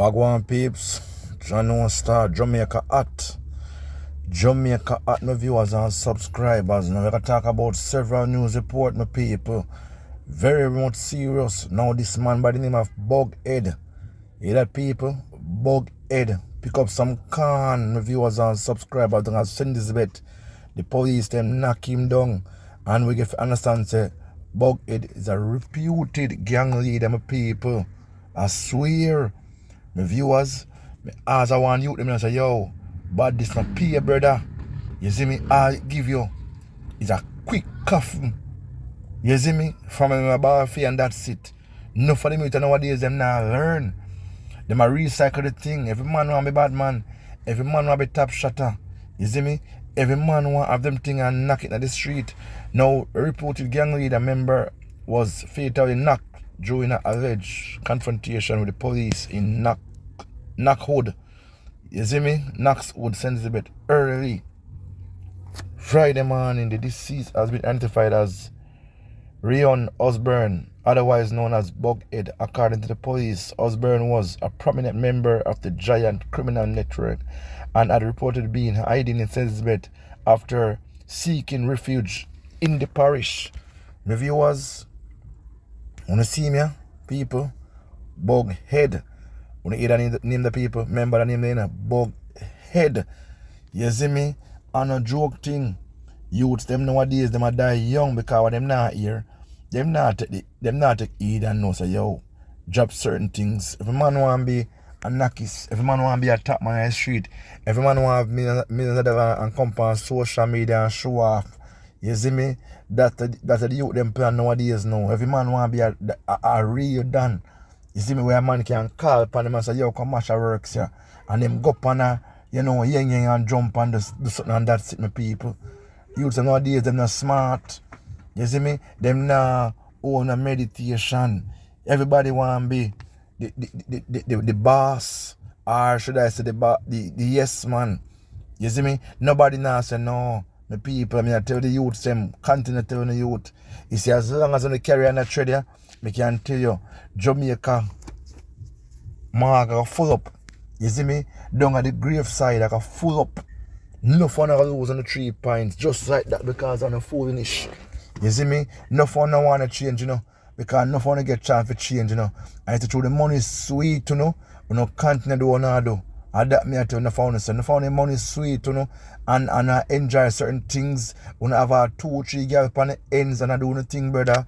Wagwan peeps, John Star, Jamaica hot. Jamaica hot, my viewers and subscribers. Now we're going to talk about several news reports, my people. Very much serious. Now this man by the name of Bughead. Hear that, people? Bughead. Pick up some can, my viewers and subscribers. Don't send this bet. The police them knock him down. And we get to understand say Bughead is a reputed gang leader, my people. I swear. My viewers, as I want you, I say, yo, but this not pay, brother. You see me? I give you, it's a quick cuff. You see me? From my bar fee and that's it. No for them nowadays, them now learn. Them a recycle the thing. Every man want to be bad man. Every man want to be top shutter. You see me? Every man want to have them thing and knock it at the street. Now, a reported gang leader member was fatally knocked during an alleged confrontation with the police in Knockwood. You see me? Knoxwood sends a bit early. Friday morning, the deceased has been identified as Rion Osborne, otherwise known as Bughead. According to the police, Osborne was a prominent member of the giant criminal network and had reported being hiding in Elizabeth after seeking refuge in the parish. My viewers, wanna see me, people? Bughead. Wanna hear the name the people? Remember the name there, Bughead. You see me? And a joke thing. Youths them nowadays, them a die young because of them not here. Them not take heed and know say yo, drop certain things. If a man want to be a knockis, if a man want to be a top man on the street, if a man want to have millions of dollars and come on social media and show off. You see me? That's the youth them plan nowadays now. Every man want to be a real done. You see me where a man can call upon them and say, yo, come mash a works here. And them go up on a, yang and jump and do something and that's it, my people. Youths nowadays, them not smart. You see me? Them not own a meditation. Everybody want to be the boss. Or should I say the yes man. You see me? Nobody now say no. The people, I tell the youth, them continue telling the youth. You see, as long as they carry on a trade here, I can tell you, Jamaica mark full up. You see me? Down at the grave side, I got full up. No fun of lose on the 3 points, just like that because I'm a foolish. You see me? No fun I want to change, because no fun to get chance for change, And it's true, the money is sweet, we no continue do what I do. And that me I tell you, the money is sweet, and I enjoy certain things. When I have a 2-3 girls on the ends and I do the thing, brother,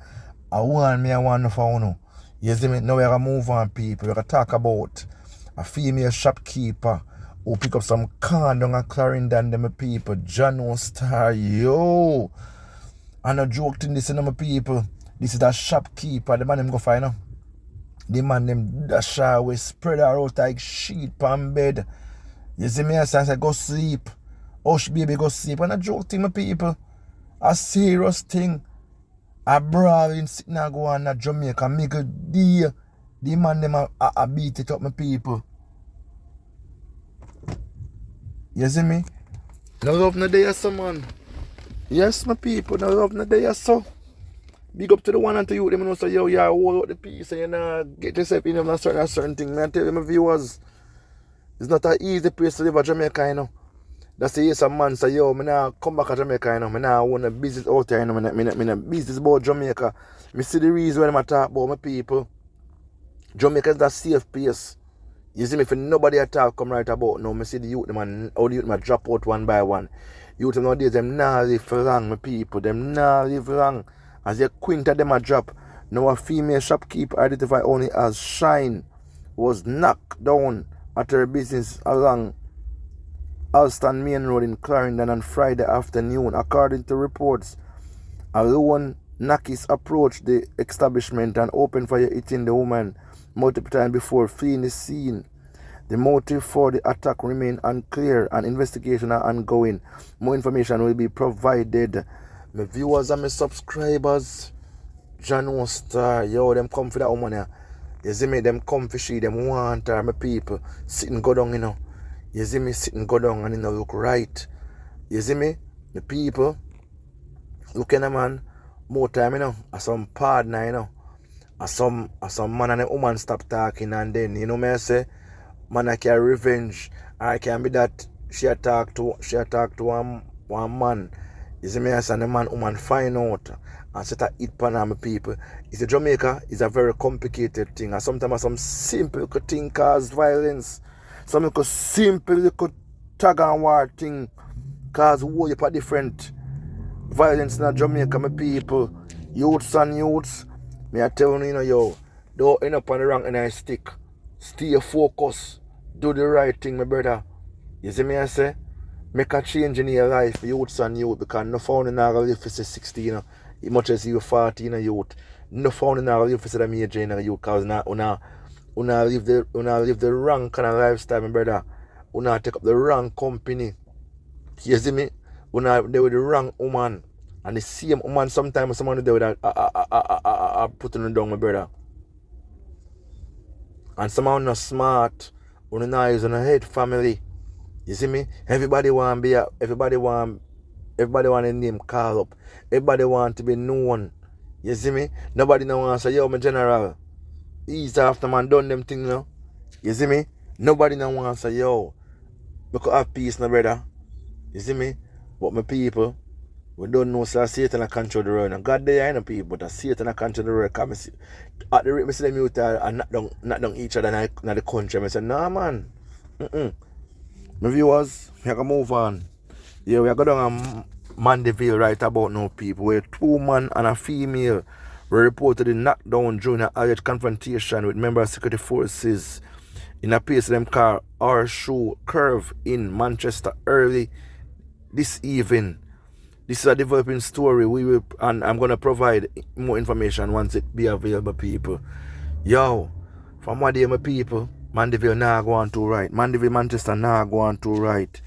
I want no phone. You see me? Now we're going to move on, people. We're going to talk about a female shopkeeper who pick up some can down at Clarendon, them people. John Star, yo. And a joke thing, this my people. This is a shopkeeper. The man them go find. The man them dash away, spread her out like sheet pan bed. You see me? I say, go sleep. Hush baby, go sleep. And a joke thing, my people. A serious thing. A brawling sitting and go on at Jamaica. Make a deal. The man them a beat it up, my people. You see me? No love no day so, man. Yes, my people, no love no day so. Big up to the one and to you, them know say, yo, you hold out the piece and you know, get yourself in a certain thing. Man, I tell you, my viewers, it's not an easy place to live at Jamaica, That's the yes, a man say, yo, I now come back to Jamaica, I now want a business out there, I business about Jamaica. I see the reason why I talk about my people. Jamaica is that safe place. You see me, if nobody at all come right about now, I see the youth, all the youth drop out one by one. Youth nowadays, them not live long, my people. Them not live long. As a quint of them a drop, now a female shopkeeper identified only as Shine was knocked down at her business along Alston Main Road in Clarendon on Friday afternoon. According to reports, a lone Nakis approached the establishment and opened fire, hitting the woman multiple times before fleeing the scene. The motive for the attack remains unclear and investigations are ongoing. More information will be provided. My viewers and my subscribers, John Star, yo, them come for that woman here. You see me, them come for she, them want her, my people. Sitting go down, You see me, sitting go down and look right. You see me, the people, looking at man, more time, as some partner, as some man and a woman stop talking and then, me I say, man I carry revenge. Or it can be that she attacked to one man. You see me, as and the man woman find out and set a hit pan on my people. You see, Jamaica is a very complicated thing, and sometimes some simple thing cause violence. Some simple little tag and war thing cause war you different violence in Jamaica, my people. Youths and youths, me I tell you, yo, don't end up on the wrong end of stick. Stay focused. Do the right thing, my brother. You see me I say? Make a change in your life, youths and youth, because no found in our live for 16, as much as you 14 youth. No found in our live for the major in youth, because una live the wrong kind of lifestyle, my brother. Una take up the wrong company. You see me? Una they with the wrong woman. And the same woman sometimes someone there with putting it down, my brother. And someone not smart, una not using a head family. You see me? Everybody want a name call up. Everybody want to be known. You see me? Nobody no want to say, yo, my general. Easy after man done them things now. You see me? Nobody no want to say, yo, we could have peace, my brother. You see me? But my people, we don't know so Satan control the world. And God there ain't people, but Satan control the world. Come see, at the rate me see them youth and not down each other in the country. I say, nah man. My viewers, we are going to move on. Yeah, we are going to Mandeville right about now, people, where 2 men and a female were reportedly knocked down during an alleged confrontation with member of security forces in a place them car Horseshoe Curve in Manchester early this evening. This is a developing story. And I'm going to provide more information once it be available, people. Yo, from what day, my people, Mandeville now go on to right. Mandeville, Manchester now go on to right.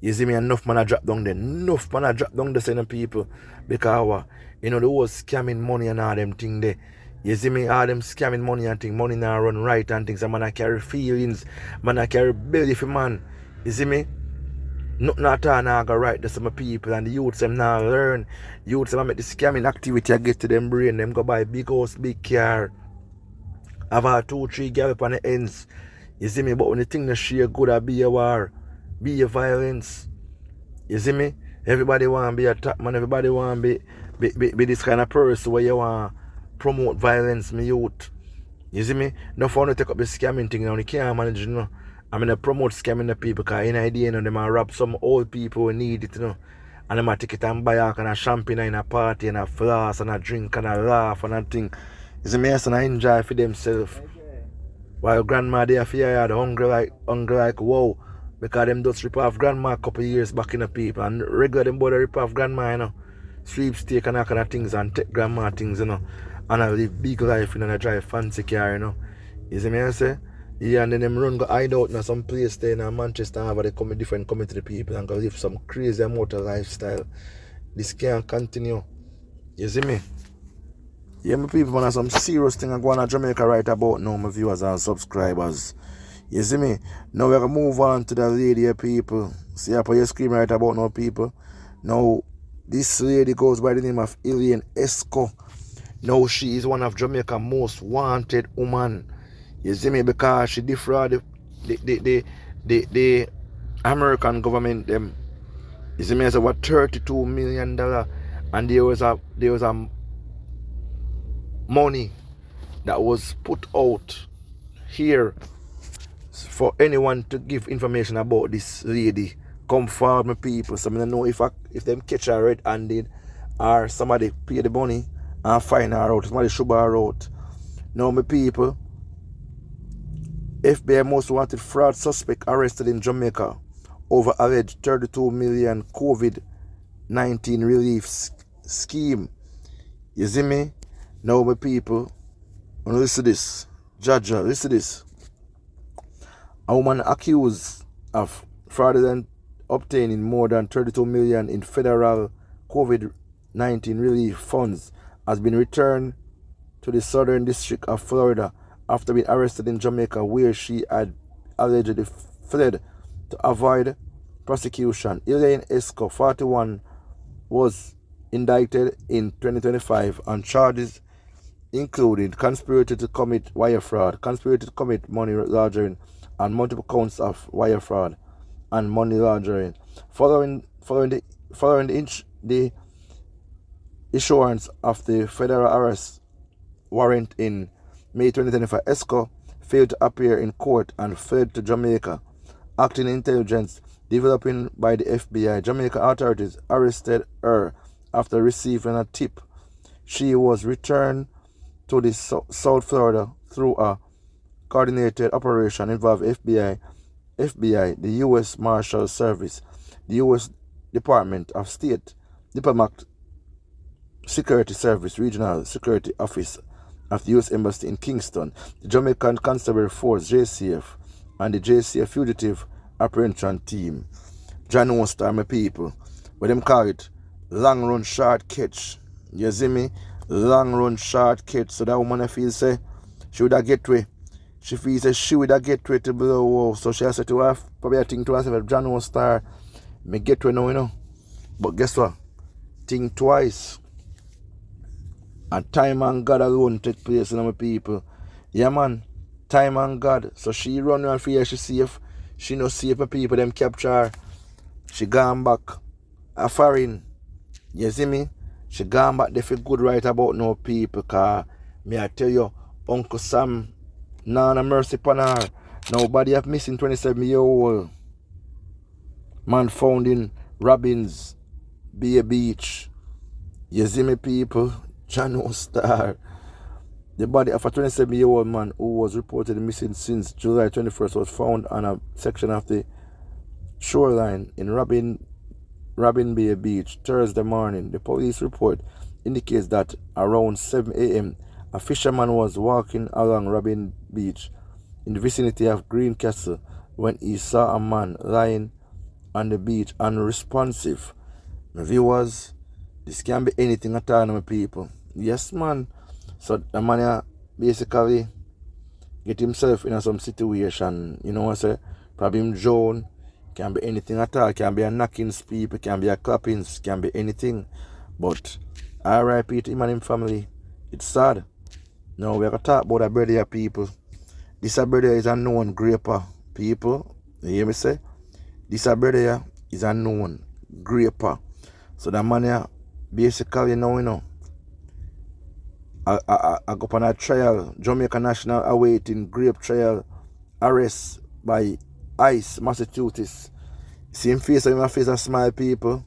You see me, enough man a drop down there. Enough man a drop down there, saying people. Because, you know, the whole scamming money and all them thing there. You see me, all them scamming money and thing. Money now run right and things. And man a carry feelings. Man a carry belly for man. You see me? Nothing at all now go right. There's some people and the youths them now learn. Youths them make the scamming activity I get to them brain. Them go buy big house, big car. Have a 2-3 girl up on the ends. You see me? But when the thing that share good, I be a war, be a violence. You see me? Everybody want to be a top man. Everybody want to be this kind of person where you want to promote violence, me youth. You see me? No fun to take up the scamming thing now. You can't manage, you know. I'm going to promote scamming the people because in idea, you know, they might rob some old people who need it, you know. And they might take it and buy a kind of champagne in a party and a floss and a drink and a laugh and a thing. You see me, yes, and I enjoy for themselves. While grandma there for you, hungry like wow. Because them just rip off grandma a couple of years back in the people. And regular them bother rip off grandma, you know. Sweepstake and that kind of things and take grandma things, you know. And I live big life, you know, and I drive fancy car, you know. You see me, I say? Yeah, and then them run go hide out in some place there in Manchester and they come different community people and go live some crazy amount of lifestyle. This can't continue. You see me? Yeah, my people, man, some serious thing going on Jamaica right about now, my viewers and subscribers. You see me? Now we're going to move on to the lady here, people. See up on your screen right about now, people. Now, this lady goes by the name of Elaine Esco. Now, she is one of Jamaica's most wanted women. You see me? Because she defrauded the American government, them. You see me? It's about $32 million. And there was a money that was put out here for anyone to give information about this lady. Come forward, my people. So I don't know if them catch her red-handed or somebody pay the money and find her out. Somebody should her out. Now, my people, FBI most wanted fraud suspect arrested in Jamaica over alleged 32 million COVID-19 relief scheme. You see me? Now, my people, listen to this. Jaja, listen to this. A woman accused of fraudulent obtaining more than 32 million in federal COVID-19 relief funds has been returned to the Southern District of Florida after being arrested in Jamaica, where she had allegedly fled to avoid prosecution. Elaine Esco, 41, was indicted in 2025 on charges including conspiracy to commit wire fraud, conspiracy to commit money laundering, and multiple counts of wire fraud and money laundering. Following the issuance of the federal arrest warrant in May 2025, Esco failed to appear in court and fled to Jamaica. Acting intelligence developing by the FBI, Jamaican authorities arrested her after receiving a tip. She was returned to the South Florida through a coordinated operation involving FBI, the U.S. Marshal Service, the U.S. Department of State, Diplomat Security Service, Regional Security Office of the U.S. Embassy in Kingston, the Jamaican Constabulary Force, JCF, and the JCF Fugitive Apprehension Team. John Star, my people, what them call it, long run short catch. You see me? Long run short catch. So that woman I feel say she would have get way. She feels say she would have get way to blow. So she has to have probably a thing to herself, John Star, me get way now, you know. But guess what? Think twice. And time and God alone take place in my people. Yeah man, time and God. So she run around for here, she safe. She no safe for people, them capture her. She gone back a foreign. You see me? She gone back there for good right about no people. Cause me I tell you, Uncle Sam, none of mercy upon her. Nobody have missing 27-year-old man found in Robbins Bay Beach. You see me people? John Star. The body of a 27-year-old man who was reported missing since July 21st was found on a section of the shoreline in Robin Bay Beach Thursday morning. The police report indicates that around 7 a.m. a fisherman was walking along Robin Beach in the vicinity of Greencastle when he saw a man lying on the beach unresponsive. My viewers, this can be anything at all, my people. Yes, man. So the man basically get himself in some situation, you know what I say? Probably him drown. Can be anything at all. Can be a knocking people, can be a clapping, can be anything. But R.I.P. to him and him family. It's sad. Now we're gonna talk about a brother here, people. This a brother is a known graper, people. You hear me say? This a brother here is a known graper. So the man here basically you know. I go on a trial, Jamaica National awaiting grape trial, arrest by ICE, Massachusetts. See him face, him face a smile, people,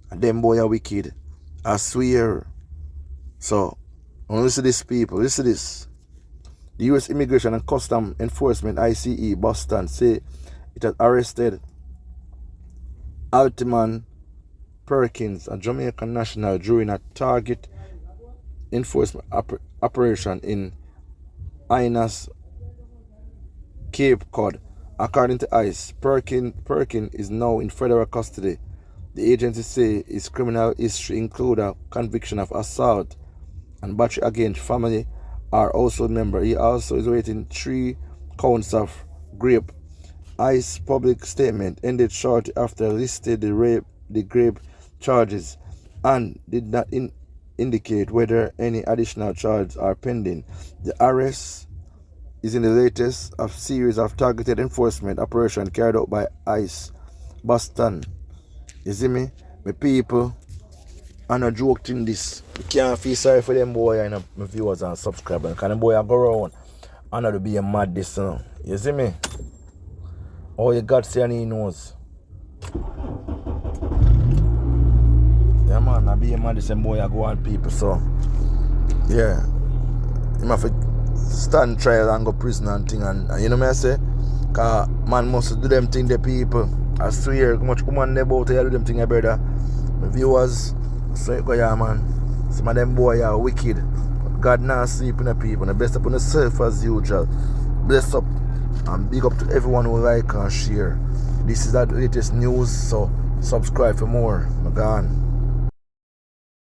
and them boy are wicked. I swear. So, listen to this, people, listen to this. The U.S. Immigration and Custom Enforcement, ICE, Boston, say it has arrested Altiman Perkins, a Jamaican national, during a target enforcement operation in Inez, Cape Cod. According to ICE, Perkin is now in federal custody. The agency say his criminal history include a conviction of assault and battery against family or household member. He also is waiting 3 counts of rape. ICE public statement ended shortly after listed the grave charges and did not indicate whether any additional charges are pending. The arrest is in the latest of series of targeted enforcement operations carried out by ICE Boston. You see me? My people, I'm not joking this. You can't feel sorry for them boy and my viewers and subscribers. Because them boy I go around and not to be a mad this, you know. You see me? All you got say and he knows. Yeah man, I be a mad this and boy I go on people, so yeah. You have to stand trial and go prison and thing and you know what I say? Cause man must do them thing the people. I swear how much woman they about here do them thing brother. My viewers, so you go here man. Some of them boy are wicked. But God now sleep in the people and bless up on yourself as usual. Bless up and big up to everyone who like and share. This is the latest news, so subscribe for more. I'm gone.